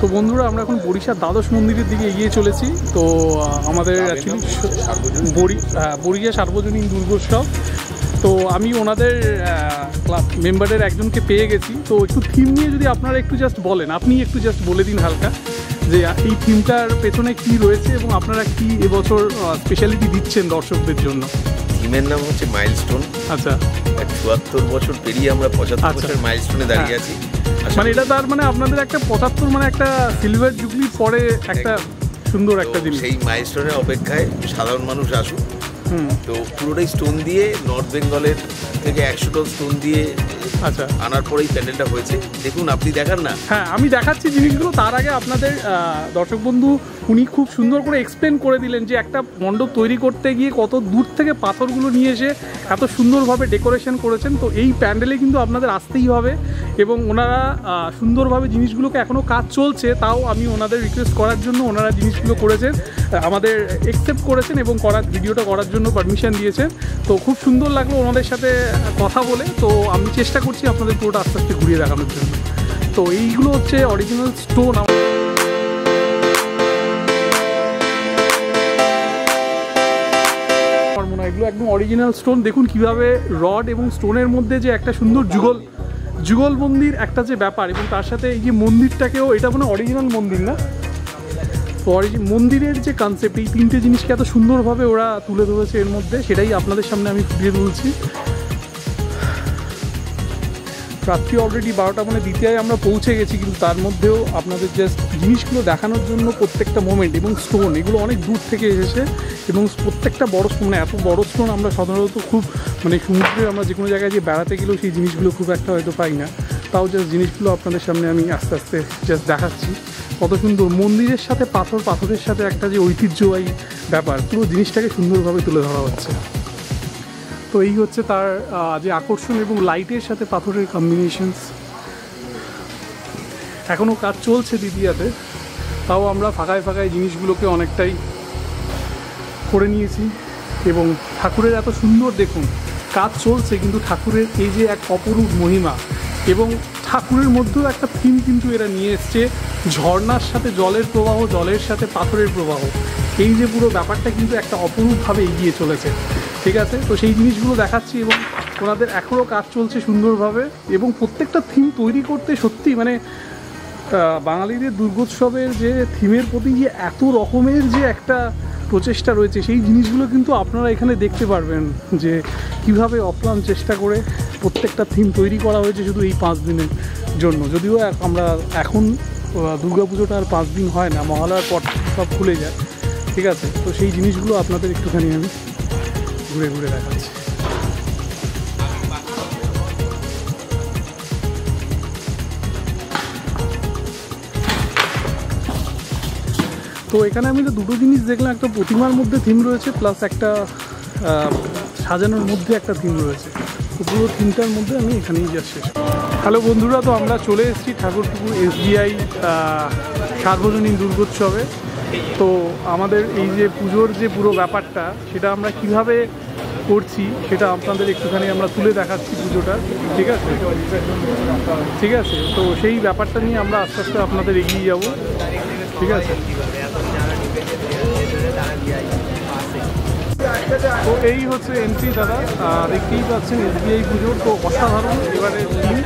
তো বন্ধুরা আমরা এখন বরিশার দ্বাদশ মন্দিরের দিকে এগিয়ে চলেছি। তো আমাদের অ্যাকচুয়ালি বরিশা সার্বজনীন দুর্গোৎসব, তো আমি ওনাদের ক্লাব মেম্বারের একজনকে পেয়ে গেছি। তো একটু থিম নিয়ে যদি আপনারা একটু জাস্ট বলেন, আপনি একটু জাস্ট বলে দিন হালকা যে এই থিমটার পেছনে কি রয়েছে এবং আপনারা কি এবছর স্পেশালিটি দিচ্ছেন দর্শকদের জন্য। থিমের নাম হচ্ছে মাইলস্টোন। আচ্ছা, ৭৪ বছর পেরিয়ে আমরা ৭৫ বছরের মাইলস্টোনে দাঁড়িয়ে আছি। মানে এটা তার মানে আপনাদের একটা ৭৫ মানে একটা সিলভার জুবলির পরে একটা সুন্দর একটা জিনিস। সেই মাইলস্টোনের অপেক্ষায় সাধারণ মানুষ আসুক। তো পুরোটাই স্টোন দিয়ে, নর্থ বেঙ্গলের থেকে ১০০ টন স্টোন দিয়ে আচ্ছা আনার পরেই প্যান্ডেলটা হয়েছে। দেখুন, আপনি দেখান না? হ্যাঁ, আমি দেখাচ্ছি জিনিসগুলো। তার আগে আপনাদের দর্শক বন্ধু উনি খুব সুন্দর করে এক্সপ্লেন করে দিলেন যে একটা মণ্ডপ তৈরি করতে গিয়ে কত দূর থেকে পাথরগুলো নিয়ে এসে এত সুন্দরভাবে ডেকোরেশন করেছেন। তো এই প্যান্ডেলে কিন্তু আপনাদের আসতেই হবে এবং ওনারা সুন্দরভাবে জিনিসগুলোকে এখনও কাজ চলছে, তাও আমি ওনাদের রিকোয়েস্ট করার জন্য ওনারা জিনিসগুলো করেছেন, আমাদের অ্যাকসেপ্ট করেছেন এবং ভিডিওটা করার জন্য পারমিশন দিয়েছেন। তো খুব সুন্দর লাগলো ওনাদের সাথে কথা বলে। তো আমি চেষ্টা করছি আপনাদের পুরোটা আস্তে আস্তে ঘুরিয়ে দেখানোর জন্য। তো এইগুলো হচ্ছে অরিজিনাল স্টোন। আমার মনে হয় এগুলো একদম অরিজিনাল স্টোন। দেখুন কিভাবে রড এবং স্টোনের মধ্যে যে একটা সুন্দর যুগলবন্দির একটা যে ব্যাপার, এবং তার সাথে এই যে মন্দিরটাকেও, এটা মানে অরিজিনাল মন্দির না, মন্দিরের যে কনসেপ্ট, এই তিনটে জিনিসকে এত সুন্দরভাবে ওরা তুলে ধরেছে এর মধ্যে, সেটাই আপনাদের সামনে আমি ফুটিয়ে তুলছি। রাত্রি অলরেডি 12টা, মানে দ্বিতীয় আমরা পৌঁছে গেছি, কিন্তু তার মধ্যেও আপনাদের জাস্ট জিনিসগুলো দেখানোর জন্য প্রত্যেকটা মোমেন্ট এবং স্টোন, এগুলো অনেক দূর থেকে এসেছে এবং প্রত্যেকটা বড় স্টোন, মানে এত বড় স্টোন আমরা সাধারণত খুব মানে সমুদ্রে আমরা যে কোনো জায়গায় যে বেড়াতে গেলেও সেই জিনিসগুলো খুব একটা হয়তো পাই না। তাও জাস্ট জিনিসগুলো আপনাদের সামনে আমি আস্তে আস্তে জাস্ট দেখাচ্ছি। কত সুন্দর মন্দিরের সাথে পাথরের সাথে একটা যে ঐতিহ্যবাহী ব্যাপার, পুরো জিনিসটাকে সুন্দরভাবে তুলে ধরা হচ্ছে। তো এই হচ্ছে তার যে আকর্ষণ এবং লাইটের সাথে পাথরের কম্বিনেশনস। এখনও কাজ চলছে দ্বিতীয়াতে, তাও আমরা ফাঁকায় জিনিসগুলোকে অনেকটাই করে নিয়েছি। এবং ঠাকুরের এত সুন্দর, দেখুন কাজ চলছে কিন্তু ঠাকুরের এই যে এক অপরূপ মহিমা, এবং ঠাকুরের মধ্যেও একটা থিম কিন্তু এরা নিয়ে এসছে, ঝর্ণার সাথে জলের প্রবাহ, জলের সাথে পাথরের প্রবাহ। এই যে পুরো ব্যাপারটা কিন্তু একটা অপরূপভাবে এগিয়ে চলেছে। ঠিক আছে, তো সেই জিনিসগুলো দেখাচ্ছি এবং ওনাদের এখনও কাজ চলছে সুন্দরভাবে। এবং প্রত্যেকটা থিম তৈরি করতে সত্যি মানে বাঙালিদের দুর্গোৎসবের যে থিমের প্রতি যে এত রকমের যে একটা প্রচেষ্টা রয়েছে, সেই জিনিসগুলো কিন্তু আপনারা এখানে দেখতে পারবেন যে কিভাবে অপ্রাণ চেষ্টা করে প্রত্যেকটা থিম তৈরি করা হয়েছে শুধু এই 5 দিনের জন্য। যদিও আমরা এখন দুর্গাপুজোটা আর 5 দিন হয় না, মহালয়ার পর সব খুলে যায়। ঠিক আছে, তো সেই জিনিসগুলো আপনাদের একটুখানি আমি ঘুরে ঘুরে দেখাচ্ছি। তো এখানে আমি তো দুটো জিনিস দেখলাম, একটা প্রতিমার মধ্যে থিম রয়েছে, প্লাস একটা সাজানোর মধ্যে একটা থিম রয়েছে। তো পুরো থিমটার মধ্যে আমি এখানেই যা শেষ। হ্যালো বন্ধুরা, তো আমরা চলে এসেছি ঠাকুরপুকুর SBI সার্বজনীন দুর্গোৎসবে। তো আমাদের এই যে পুজোর যে পুরো ব্যাপারটা, সেটা আমরা কিভাবে করছি সেটা আপনাদের একটুখানি আমরা তুলে দেখাচ্ছি পুজোটা। ঠিক আছে, ঠিক আছে, তো সেই ব্যাপারটা নিয়ে আমরা আস্তে আস্তে আপনাদের এগিয়ে যাব। ঠিক আছে, তো এই হচ্ছে এন্ট্রি দাদা, দেখতেই পাচ্ছেন SBI পুজোর। তো অসাধারণ এবারে থিম।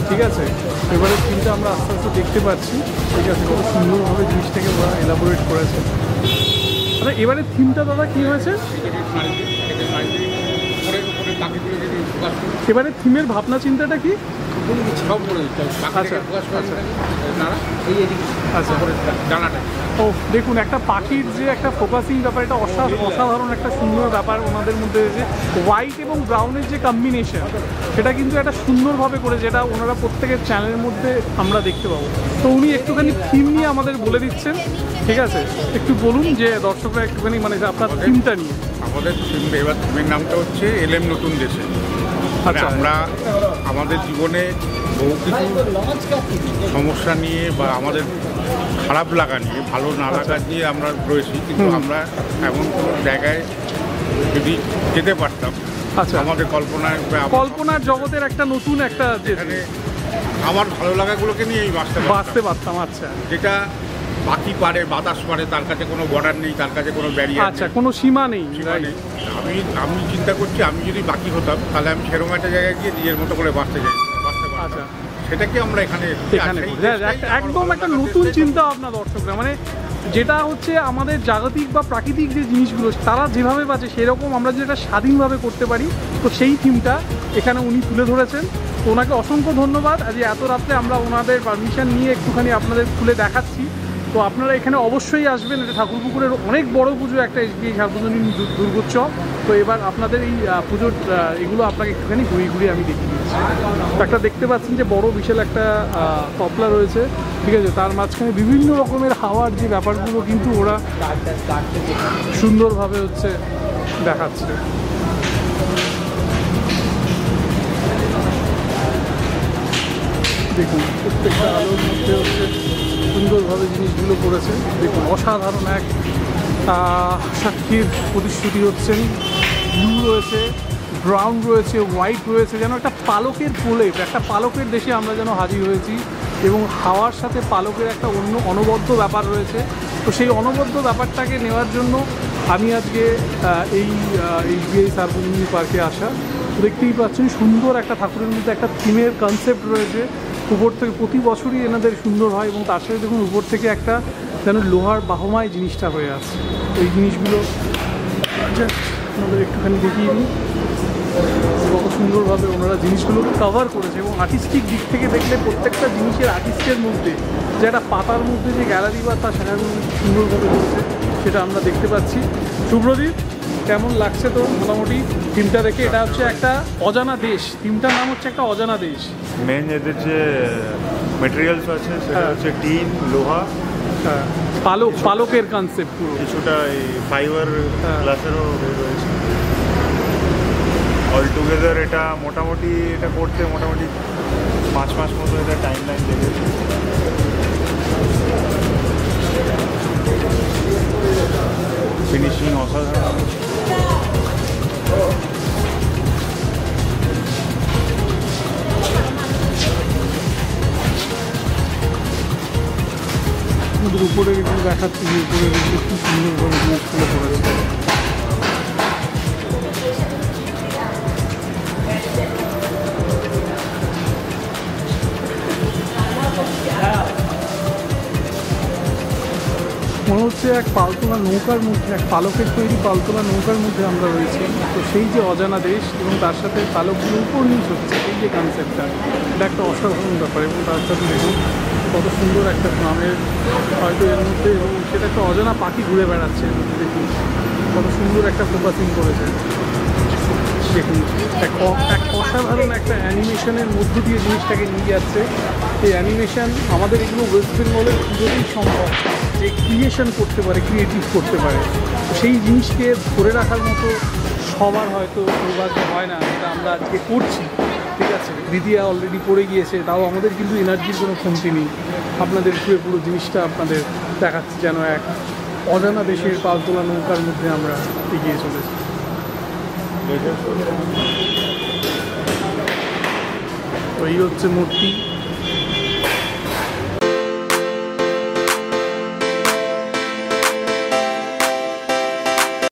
ঠিক আছে, এবারে থিমটা আমরা আস্তে আস্তে দেখতে পাচ্ছি। ঠিক আছে, খুব সুন্দরভাবে জিনিসটাকে ওরা এলাবোরেট করেছে। আচ্ছা, এবারে থিমটা দাদা কী হয়েছে? এবারে থিমের ভাবনা চিন্তাটা কি? ও দেখুন, একটা পাখির যে একটা ফোকাসিং ব্যাপার, এটা অসাধারণ একটা সুন্দর ব্যাপার ওনাদের মধ্যে। যে হোয়াইট এবং ব্রাউনের যে কম্বিনেশন, সেটা কিন্তু একটা সুন্দরভাবে করে, যেটা ওনারা প্রত্যেকের চ্যানেলের মধ্যে আমরা দেখতে পাবো। তো উনি একটুখানি থিম নিয়ে আমাদের বলে দিচ্ছেন। ঠিক আছে, একটু বলুন যে দর্শকরা একটুখানি মানে আপনার থিমটা নিয়ে। আমাদের এবার থিমের নামটা হচ্ছে এলএম নতুন দেশে। আচ্ছা, আমরা আমাদের জীবনে বহু কিছু সমস্যা নিয়ে বা আমাদের খারাপ লাগা নিয়ে, ভালো না লাগা নিয়ে আমরা রয়েছি, কিন্তু আমরা এমন কোনো জায়গায় যদি যেতে পারতাম, আচ্ছা, আমাদের কল্পনার জগতের একটা নতুন একটা যেখানে আমার ভালো লাগাগুলোকে নিয়ে আমি বাঁচতে পারতাম। আচ্ছা, যেটা বাকি পারে, বাতাস পারে, তার কাছে কোনো বর্ডার নেই, তার কাছে কোনো ব্যারিয়ার, আচ্ছা, কোনো সীমা নেই। আমি চিন্তা করছি আমি যদি বাকি হতাম তাহলে আমি সেরকম একটা জায়গায় গিয়ে নিজের মতো করে বাঁচতে পারতাম। আচ্ছা, সেটাকে আমরা এখানে একদম একটা নতুন চিন্তা ভাবনা দর্শকরা, মানে যেটা হচ্ছে আমাদের জাগতিক বা প্রাকৃতিক যে জিনিসগুলো তারা যেভাবে বাঁচে সেরকম আমরা যেটা স্বাধীনভাবে করতে পারি, তো সেই থিমটা এখানে উনি তুলে ধরেছেন। তো ওনাকে অসংখ্য ধন্যবাদ। আজ এত রাত্রে আমরা ওনাদের পারমিশন নিয়ে একটুখানি আপনাদের খুলে দেখাচ্ছি। তো আপনারা এখানে অবশ্যই আসবেন। এটা ঠাকুরপুকুরের অনেক বড় পুজো, একটা SBI সার্বজনীন দুর্গোৎসব। তো এবার আপনাদের এই পুজোর এগুলো আপনাকে একটুখানি ঘুরিয়ে ঘুরিয়ে আমি দেখিয়ে দিচ্ছি। তো একটা দেখতে পাচ্ছেন যে বড় বিশাল একটা তবলা রয়েছে, ঠিক আছে, তার মাঝখানে বিভিন্ন রকমের হাওয়ার যে ব্যাপারগুলো কিন্তু ওরা সুন্দরভাবে হচ্ছে দেখাচ্ছে। দেখুন প্রত্যেকটা আলোর মধ্যে হচ্ছে সুন্দরভাবে জিনিসগুলো করেছে। দেখুন অসাধারণ এক সাক্ষীর প্রতিশ্রুতি হচ্ছেন। ব্লু রয়েছে, ব্রাউন রয়েছে, হোয়াইট রয়েছে, যেন একটা পালকের প্রলেপ, একটা পালকের দেশে আমরা যেন হাজির হয়েছি। এবং হাওয়ার সাথে পালকের একটা অন্য অনবদ্য ব্যাপার রয়েছে। তো সেই অনবদ্য ব্যাপারটাকে নেওয়ার জন্য আমি আজকে এই SBI সার্বজনীন পার্কে আসা। দেখতেই পাচ্ছেন সুন্দর একটা ঠাকুরের মধ্যে একটা থিমের কনসেপ্ট রয়েছে। উপর থেকে প্রতি বছরই এনাদের সুন্দর হয় এবং তার সাথে দেখুন উপর থেকে একটা যেন লোহার বাহমায় জিনিসটা হয়ে আছে। এই জিনিসগুলো আমাদের একটুখানি দেখিয়ে নিই কত সুন্দরভাবে ওনারা জিনিসগুলোকে কভার করেছে। এবং আর্টিস্টিক দিক থেকে দেখলে প্রত্যেকটা জিনিসের আর্টিস্টের মধ্যে যে একটা পাতার মধ্যে যে গ্যালারি বা তার সেখানে সুন্দরভাবে করেছে সেটা আমরা দেখতে পাচ্ছি। শুভ্রদীপ, কেমন লাগছে তো মোটামুটি থিমটা দেখে? এটা হচ্ছে একটা অজানা দেশ, থিমটার নাম হচ্ছে একটা অজানা দেশ। মেন এদের যে মেটেরিয়ালস আছে সেটা হচ্ছে টিন, লোহা, পালকের কনসেপ্ট পুরো, কিছুটা এই ফাইবার গ্লাসেরও রয়েছে। অল টুগেদার এটা মোটামুটি এটা করতে মোটামুটি 5 মাস মতো এটা টাইম লাইন লেগেছে। ফিনিশিং অসাধারণ। আমাদের উপরে একটু দেখাচ্ছি যে উপরে খুব সুন্দরভাবে জিনিসগুলো করেছে। মনে হচ্ছে এক পালতোলা নৌকার মধ্যে, এক পালকের তৈরি পালতোলা নৌকার মধ্যে আমরা রয়েছি। তো সেই যে অজানা দেশ এবং তার সাথে পালকগুলো উপর নিচ হচ্ছে, এই যে কনসেপ্টটা, এটা একটা অসাধারণ ব্যাপার। এবং তার সাথে দেখুন কত সুন্দর একটা গ্রামের হয়তো এর মধ্যে, এবং সেটা একটা অজানা পাখি ঘুরে বেড়াচ্ছে এর মধ্যে। দেখুন কত সুন্দর একটা ফোকাসিং করেছে। দেখুন এক অসাধারণ একটা অ্যানিমেশনের মধ্য দিয়ে জিনিসটাকে নিয়ে যাচ্ছে। এই অ্যানিমেশন আমাদের এগুলো ওয়েস্ট বেঙ্গলের পুরোটাই সম্ভব যে ক্রিয়েশন করতে পারে, ক্রিয়েটিভ করতে পারে। তো সেই জিনিসকে ধরে রাখার মতো সবার হয়তো সৌভাগ্য হয় না, যেটা আমরা আজকে করছি। ঠিক আছে, দিদিয়া অলরেডি পড়ে গিয়েছে, তাও আমাদের কিন্তু এনার্জির কোনো কমতি নেই। আপনাদের পুরো জিনিসটা আপনাদের দেখাচ্ছি যেন এক অজানা দেশের পালতোলা নৌকার মধ্যে আমরা এগিয়ে চলেছি। তো এই হচ্ছে মূর্তি।